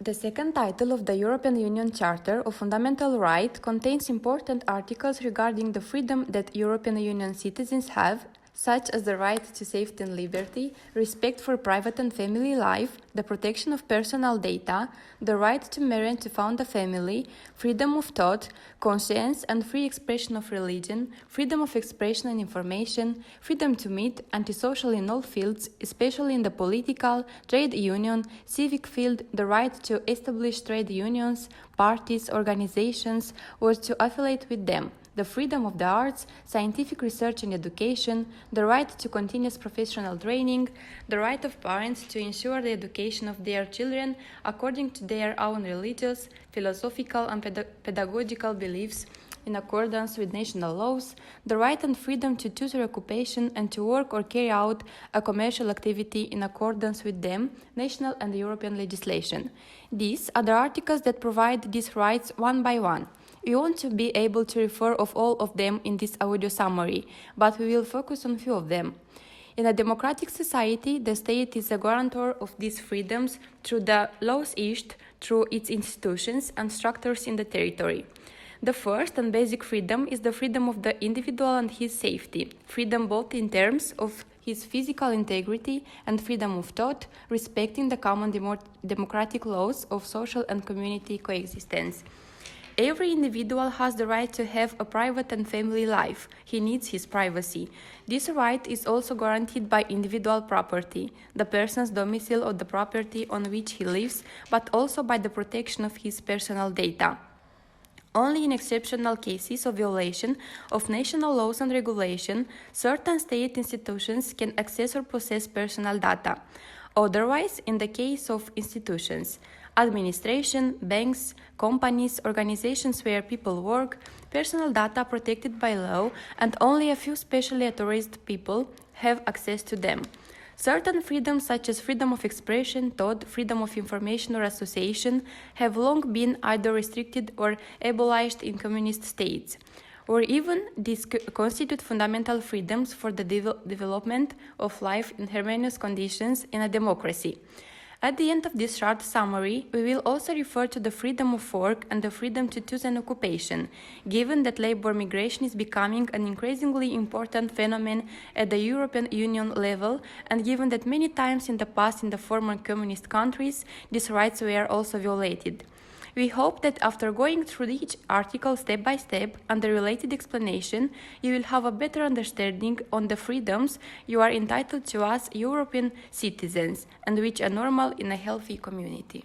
The second title of the European Union Charter of Fundamental Rights contains important articles regarding the freedom that European Union citizens have, such as the right to safety and liberty, respect for private and family life, the protection of personal data, the right to marry and to found a family, freedom of thought, conscience and free expression of religion, freedom of expression and information, freedom to meet, antisocial in all fields, especially in the political, trade union, civic field, the right to establish trade unions, parties, organizations, or to affiliate with them, the freedom of the arts, scientific research and education, the right to continuous professional training, the right of parents to ensure the education of their children according to their own religious, philosophical and pedagogical beliefs in accordance with national laws, the right and freedom to choose their occupation and to work or carry out a commercial activity in accordance with them, national and European legislation. These are the articles that provide these rights one by one. We want to be able to refer of all of them in this audio summary, but we will focus on few of them. In a democratic society, the state is a guarantor of these freedoms through the laws issued through its institutions and structures in the territory. The first and basic freedom is the freedom of the individual and his safety, freedom both in terms of his physical integrity and freedom of thought, respecting the common democratic laws of social and community coexistence. Every individual has the right to have a private and family life. He needs his privacy. This right is also guaranteed by individual property, the person's domicile or the property on which he lives, but also by the protection of his personal data. Only in exceptional cases of violation of national laws and regulation, certain state institutions can access or possess personal data. Otherwise, in the case of institutions, administration, banks, companies, organizations where people work, personal data protected by law, and only a few specially authorized people have access to them. Certain freedoms such as freedom of expression, thought, freedom of information or association have long been either restricted or abolished in communist states, or even these constitute fundamental freedoms for the development of life in harmonious conditions in a democracy. At the end of this short summary, we will also refer to the freedom of work and the freedom to choose an occupation, given that labor migration is becoming an increasingly important phenomenon at the European Union level, and given that many times in the past in the former communist countries, these rights were also violated. We hope that after going through each article step by step and the related explanation, you will have a better understanding on the freedoms you are entitled to as European citizens and which are normal in a healthy community.